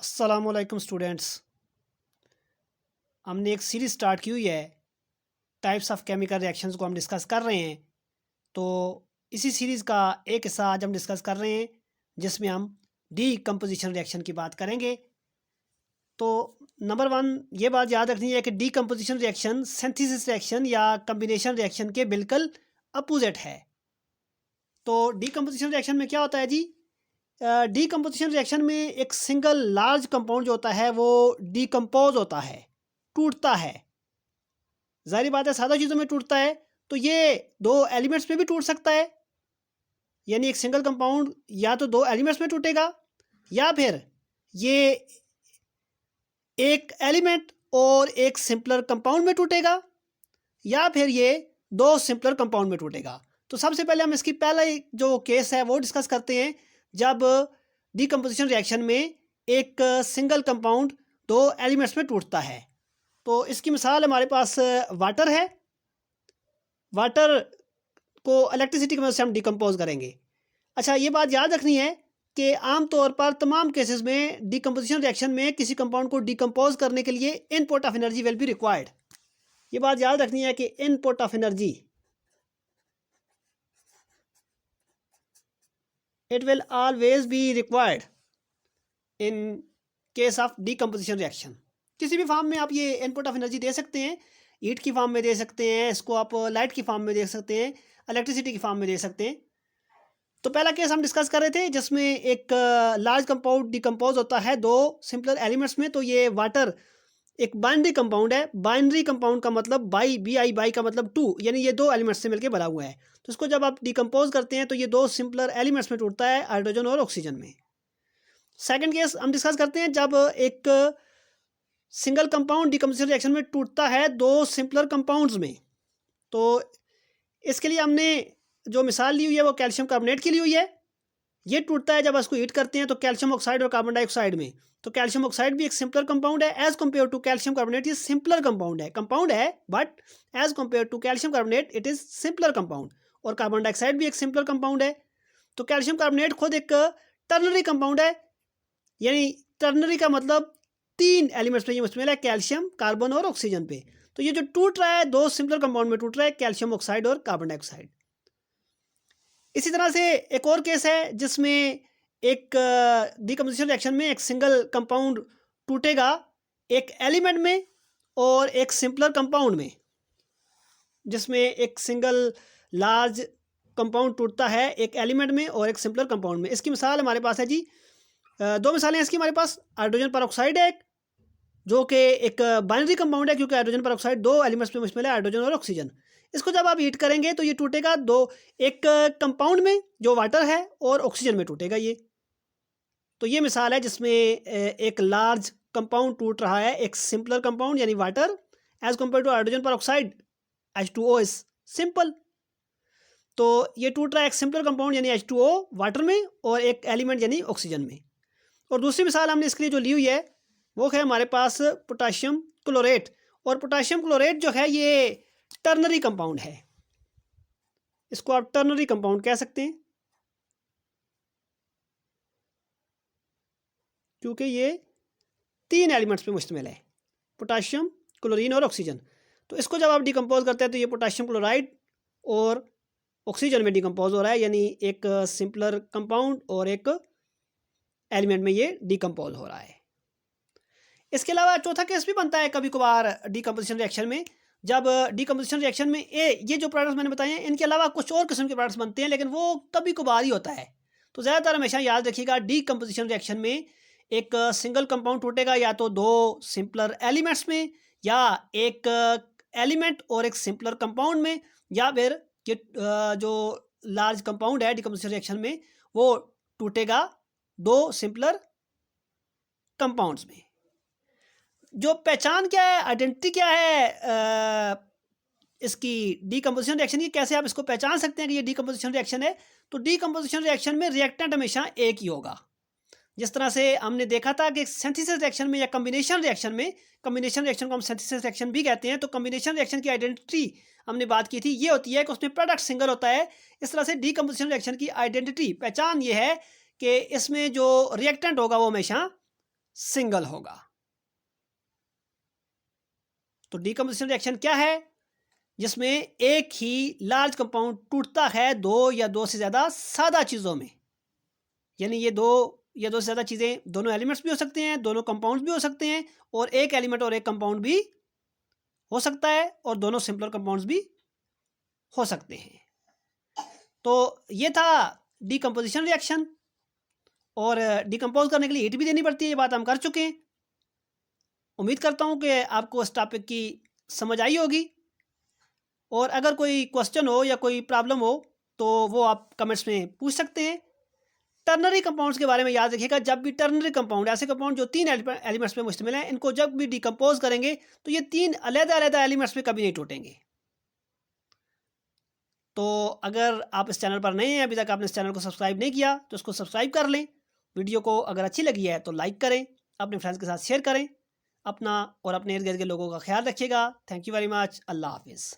अस्सलामुअलैकुम स्टूडेंट्स। हमने एक सीरीज़ स्टार्ट की हुई है, टाइप्स ऑफ केमिकल रिएक्शंस को हम डिस्कस कर रहे हैं। तो इसी सीरीज़ का एक हिस्सा आज हम डिस्कस कर रहे हैं जिसमें हम डीकम्पोजिशन रिएक्शन की बात करेंगे। तो नंबर वन ये बात याद रखनी है कि डीकम्पोजिशन रिएक्शन सिंथेसिस रिएक्शन या कम्बिनेशन रिएक्शन के बिल्कुल अपोजिट है। तो डीकम्पोजिशन रिएक्शन में क्या होता है जी? डीकम्पोजिशन रिएक्शन में एक सिंगल लार्ज कंपाउंड जो होता है वो डीकम्पोज होता है, टूटता है। ज़ाहिर बात है सादा चीज़ों में टूटता है, तो ये दो एलिमेंट्स में भी टूट सकता है। यानी एक सिंगल कंपाउंड या तो दो एलिमेंट्स में टूटेगा या फिर ये एक एलिमेंट और एक सिंपलर कंपाउंड में टूटेगा या फिर ये दो सिंपलर कंपाउंड में टूटेगा। तो सबसे पहले हम इसकी पहला जो केस है वो डिस्कस करते हैं, जब डीकम्पोजिशन रिएक्शन में एक सिंगल कंपाउंड दो एलिमेंट्स में टूटता है। तो इसकी मिसाल हमारे पास वाटर है। वाटर को इलेक्ट्रिसिटी की मदद से हम डिकम्पोज करेंगे। अच्छा, ये बात याद रखनी है कि आमतौर पर तमाम केसेस में डीकम्पोजिशन रिएक्शन में किसी कंपाउंड को डिकम्पोज करने के लिए input of energy will be required. ये बात याद रखनी है कि input of energy it will always be required in case of decomposition reaction. किसी भी फॉर्म में आप ये इनपुट ऑफ एनर्जी दे सकते हैं, हीट की फॉर्म में दे सकते हैं, इसको आप लाइट की फॉर्म में दे सकते हैं, इलेक्ट्रिसिटी की फॉर्म में दे सकते हैं। तो पहला केस हम डिस्कस कर रहे थे जिसमें एक लार्ज कंपाउंड डिकम्पोज होता है दो सिंपलर एलिमेंट्स में। तो ये वाटर एक बाइनरी कंपाउंड है। बाइनरी कंपाउंड का मतलब बाई का मतलब टू, यानी ये दो एलिमेंट्स से मिलकर बना हुआ है। तो इसको जब आप डिकम्पोज करते हैं तो ये दो सिंपलर एलिमेंट्स में टूटता है, हाइड्रोजन और ऑक्सीजन में। सेकंड केस हम डिस्कस करते हैं जब एक सिंगल कंपाउंड डीकम्पोजिशन रिएक्शन में टूटता है दो सिंपलर कंपाउंड्स में। तो इसके लिए हमने जो मिसाल ली हुई है वो कैल्शियम कार्बोनेट की ली हुई है। ये टूटता है जब इसको हीट करते हैं तो कैल्शियम ऑक्साइड और कार्बन डाइऑक्साइड में। तो कैल्शियम ऑक्साइड भी एक सिंपलर कंपाउंड है as compare to calcium carbonate. ये सिंपलर कंपाउंड है but as compare to calcium carbonate it is simpler compound. और कार्बन डाइऑक्साइड भी एक सिंपलर कंपाउंड है। तो कैल्शियम कार्बोनेट खुद एक टर्नरी कंपाउंड है, यानी टर्नरी का मतलब तीन एलिमेंट्स पे ये मुश्तमिल है, कैल्शियम, कार्बन और ऑक्सीजन पे। तो ये जो टूट रहा है दो सिंपलर कंपाउंड में टूट रहा है, कैल्शियम ऑक्साइड और कार्बन डाइऑक्साइड। इसी तरह से एक और केस है जिसमें एक डीकम्पोजिशन रिएक्शन में एक सिंगल कंपाउंड टूटेगा एक एलिमेंट में और एक सिंपलर कंपाउंड में, जिसमें एक सिंगल लार्ज कंपाउंड टूटता है एक एलिमेंट में और एक सिंपलर कंपाउंड में। इसकी मिसाल हमारे पास है जी, दो मिसालें हैं इसकी हमारे पास। हाइड्रोजन परऑक्साइड है जो कि एक बाइनरी कंपाउंड है, क्योंकि हाइड्रोजन परऑक्साइड दो एलिमेंट्स पे मुश्तमिल है, हाइड्रोजन और ऑक्सीजन। इसको जब आप हीट करेंगे तो ये टूटेगा दो, एक कंपाउंड में जो वाटर है और ऑक्सीजन में टूटेगा ये। तो ये मिसाल है जिसमें एक लार्ज कंपाउंड टूट रहा है एक सिंपलर कंपाउंड यानी water as compare to hydrogen peroxide H2O is simple. तो ये टूट रहा है एक सिंपलर कंपाउंड यानी H2O वाटर में और एक एलिमेंट यानी ऑक्सीजन में। और दूसरी मिसाल हमने इसके लिए जो ली हुई है वो है हमारे पास पोटाशियम क्लोरेट। और पोटाशियम क्लोरेट जो है ये टर्नरी कंपाउंड है, इसको आप टर्नरी कंपाउंड कह सकते हैं क्योंकि ये तीन एलिमेंट्स पे मुश्तमिल है, पोटाशियम, क्लोरीन और ऑक्सीजन। तो इसको जब आप डिकम्पोज करते हैं तो ये पोटाशियम क्लोराइड और ऑक्सीजन में डिकम्पोज हो रहा है, यानी एक सिंपलर कंपाउंड और एक एलिमेंट में ये डिकम्पोज हो रहा है। इसके अलावा चौथा केस भी बनता है कभी कभार डीकम्पोजिशन रिएक्शन में, जब डीकम्पोजिशन रिएक्शन में ये जो प्रोडक्ट्स मैंने बताए हैं इनके अलावा कुछ और किस्म के प्रोडक्ट्स बनते हैं, लेकिन वो कभी कभार ही होता है। तो ज़्यादातर हमेशा याद रखिएगा डीकम्पोजिशन रिएक्शन में एक सिंगल कंपाउंड टूटेगा या तो दो सिंपलर एलिमेंट्स में, या एक एलिमेंट और एक सिंपलर कंपाउंड में, या फिर ये जो लार्ज कंपाउंड है डीकम्पोजिशन रिएक्शन में वो टूटेगा दो सिंपलर कंपाउंड्स में। जो पहचान क्या है, आइडेंटिटी क्या है इसकी डीकम्पोजिशन रिएक्शन की, कैसे आप इसको पहचान सकते हैं कि ये डीकम्पोजिशन रिएक्शन है? तो डीकम्पोजिशन रिएक्शन में रिएक्टेंट हमेशा एक ही होगा। जिस तरह से हमने देखा था कि सिंथेसिस रिएक्शन में या कम्बिनेशन रिएक्शन में, कम्बिनेशन रिएक्शन को हम सिंथेसिस रिएक्शन भी कहते हैं, तो कम्बिनेशन रिएक्शन की आइडेंटिटी हमने बात की थी, ये होती है कि उसमें प्रोडक्ट सिंगल होता है। इस तरह से डीकम्पोजिशन रिएक्शन की आइडेंटिटी, पहचान ये है कि इसमें जो रिएक्टेंट होगा वो हमेशा सिंगल होगा। तो डीकंपोजिशन रिएक्शन क्या है? जिसमें एक ही लार्ज कंपाउंड टूटता है दो या दो से ज़्यादा सादा चीज़ों में। यानी ये दो या दो से ज़्यादा चीज़ें, दोनों एलिमेंट्स भी हो सकते हैं, दोनों कंपाउंड्स भी हो सकते हैं, और एक एलिमेंट और एक कंपाउंड भी हो सकता है, और दोनों सिंपलर कंपाउंड्स भी हो सकते हैं। तो ये था डीकंपोजिशन रिएक्शन। और डिकम्पोज करने के लिए हीट भी देनी पड़ती है, ये बात हम कर चुके हैं। उम्मीद करता हूँ कि आपको इस टॉपिक की समझ आई होगी, और अगर कोई क्वेश्चन हो या कोई प्रॉब्लम हो तो वो आप कमेंट्स में पूछ सकते हैं। टर्नरी कंपाउंड्स के बारे में याद रखिएगा, जब भी टर्नरी कंपाउंड, ऐसे कंपाउंड जो तीन एलिमेंट्स में मुश्तमिल हैं, इनको जब भी डिकम्पोज करेंगे तो ये तीन अलग-अलग एलिमेंट्स में कभी नहीं टूटेंगे। तो अगर आप इस चैनल पर नए हैं, अभी तक आपने इस चैनल को सब्सक्राइब नहीं किया तो इसको सब्सक्राइब कर लें। वीडियो को अगर अच्छी लगी है तो लाइक करें, अपने फ्रेंड्स के साथ शेयर करें। अपना और अपने इर्द गिर्द के लोगों का ख्याल रखिएगा। Thank you very much. अल्लाह हाफिज़।